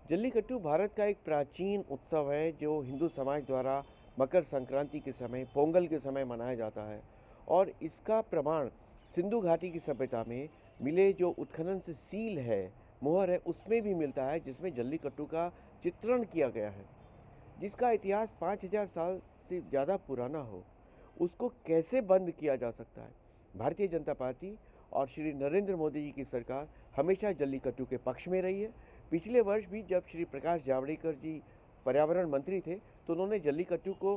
जल्लीकट्टू भारत का एक प्राचीन उत्सव है जो हिंदू समाज द्वारा मकर संक्रांति के समय, पोंगल के समय मनाया जाता है। और इसका प्रमाण सिंधु घाटी की सभ्यता में मिले जो उत्खनन से सील है, मोहर है, उसमें भी मिलता है, जिसमें जल्लीकट्टू का चित्रण किया गया है, जिसका इतिहास 5000 साल से ज़्यादा पुराना हो। उसको कैसे बंद किया जा सकता है? भारतीय जनता पार्टी और श्री नरेंद्र मोदी जी की सरकार हमेशा जल्लीकट्टू के पक्ष में रही है। पिछले वर्ष भी जब श्री प्रकाश जावड़ेकर जी पर्यावरण मंत्री थे, तो उन्होंने जल्लीकट्टू को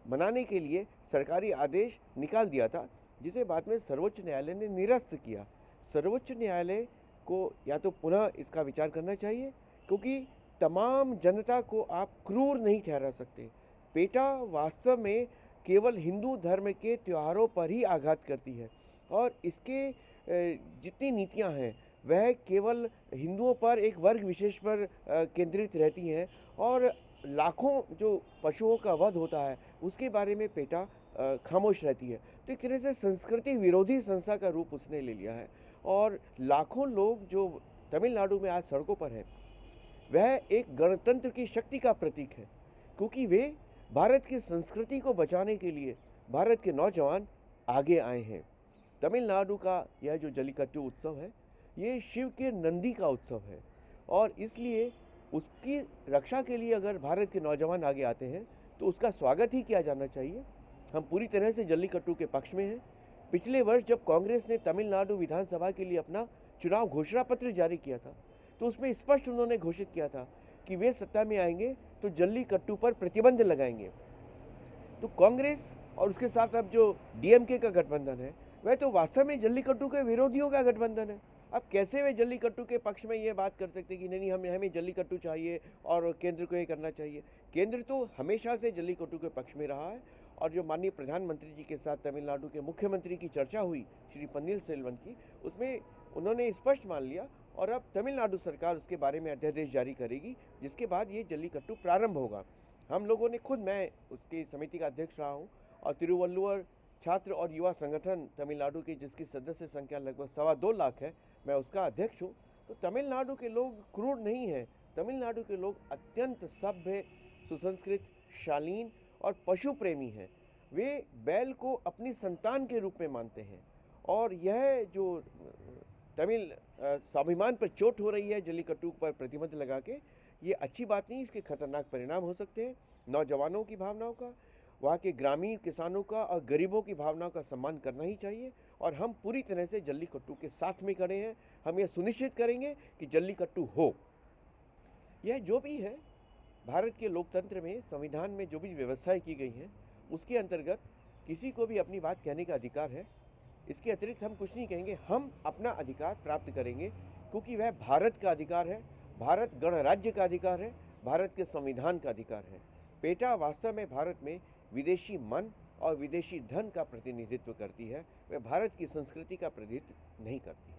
मनाने के लिए सरकारी आदेश निकाल दिया था, जिसे बाद में सर्वोच्च न्यायालय ने निरस्त किया। सर्वोच्च न्यायालय को या तो पुनः इसका विचार करना चाहिए, क्योंकि तमाम जनता को आप क्रूर नहीं ठहरा सकते। पेटा वास्तव में केवल हिंदू धर्म के त्योहारों पर ही आघात करती है, और इसके जितनी नीतियां हैं वह केवल हिंदुओं पर, एक वर्ग विशेष पर केंद्रित रहती हैं। और लाखों जो पशुओं का वध होता है उसके बारे में पेटा खामोश रहती है। तो एक तरह से संस्कृति विरोधी संस्था का रूप उसने ले लिया है। और लाखों लोग जो तमिलनाडु में आज सड़कों पर है, वह एक गणतंत्र की शक्ति का प्रतीक है, क्योंकि वे भारत की संस्कृति को बचाने के लिए भारत के नौजवान आगे आए हैं। तमिलनाडु का यह जो जल्लीकट्टू उत्सव है, ये शिव के नंदी का उत्सव है, और इसलिए उसकी रक्षा के लिए अगर भारत के नौजवान आगे आते हैं तो उसका स्वागत ही किया जाना चाहिए। हम पूरी तरह से जल्लीकट्टू के पक्ष में हैं। पिछले वर्ष जब कांग्रेस ने तमिलनाडु विधानसभा के लिए अपना चुनाव घोषणा पत्र जारी किया था, तो उसमें स्पष्ट उन्होंने घोषित किया था कि वे सत्ता में आएंगे तो जल्लीकट्टू पर प्रतिबंध लगाएंगे। तो कांग्रेस और उसके साथ अब जो डीएमके का गठबंधन है, वह तो वास्तव में जल्लीकट्टू के विरोधियों का गठबंधन है। अब कैसे वे जल्लीकट्टू के पक्ष में ये बात कर सकते कि नहीं, हमें जल्लीकट्टू चाहिए और केंद्र को ये करना चाहिए। केंद्र तो हमेशा से जल्लीकट्टू के पक्ष में रहा है। और जो माननीय प्रधानमंत्री जी के साथ तमिलनाडु के मुख्यमंत्री की चर्चा हुई, श्री पन्नीर सेल्वन की, उसमें उन्होंने स्पष्ट मान लिया, और अब तमिलनाडु सरकार उसके बारे में अध्यादेश जारी करेगी, जिसके बाद ये जल्लीकट्टू प्रारंभ होगा। हम लोगों ने खुद, मैं उसकी समिति का अध्यक्ष रहा हूँ, और तिरुवल्लुवर छात्र और युवा संगठन तमिलनाडु की, जिसकी सदस्य संख्या लगभग 2.25 लाख है, मैं उसका अध्यक्ष हूँ। तो तमिलनाडु के लोग क्रूर नहीं हैं। तमिलनाडु के लोग अत्यंत सभ्य, सुसंस्कृत, शालीन और पशु प्रेमी हैं। वे बैल को अपनी संतान के रूप में मानते हैं। और यह जो तमिल स्वाभिमान पर चोट हो रही है जल्लीकट्टू पर प्रतिबंध लगा के, ये अच्छी बात नहीं। इसके खतरनाक परिणाम हो सकते हैं। नौजवानों की भावनाओं का, वहाँ के ग्रामीण किसानों का और गरीबों की भावनाओं का सम्मान करना ही चाहिए। और हम पूरी तरह से जल्लीकट्टू के साथ में खड़े हैं। हम ये सुनिश्चित करेंगे कि जल्लीकट्टू हो। यह जो भी है, भारत के लोकतंत्र में, संविधान में जो भी व्यवस्थाएं की गई हैं, उसके अंतर्गत किसी को भी अपनी बात कहने का अधिकार है। इसके अतिरिक्त हम कुछ नहीं कहेंगे। हम अपना अधिकार प्राप्त करेंगे, क्योंकि वह भारत का अधिकार है, भारत गणराज्य का अधिकार है, भारत के संविधान का अधिकार है। पेटा वास्तव में भारत में विदेशी मन और विदेशी धन का प्रतिनिधित्व करती है, वह भारत की संस्कृति का प्रतिनिधित्व नहीं करती।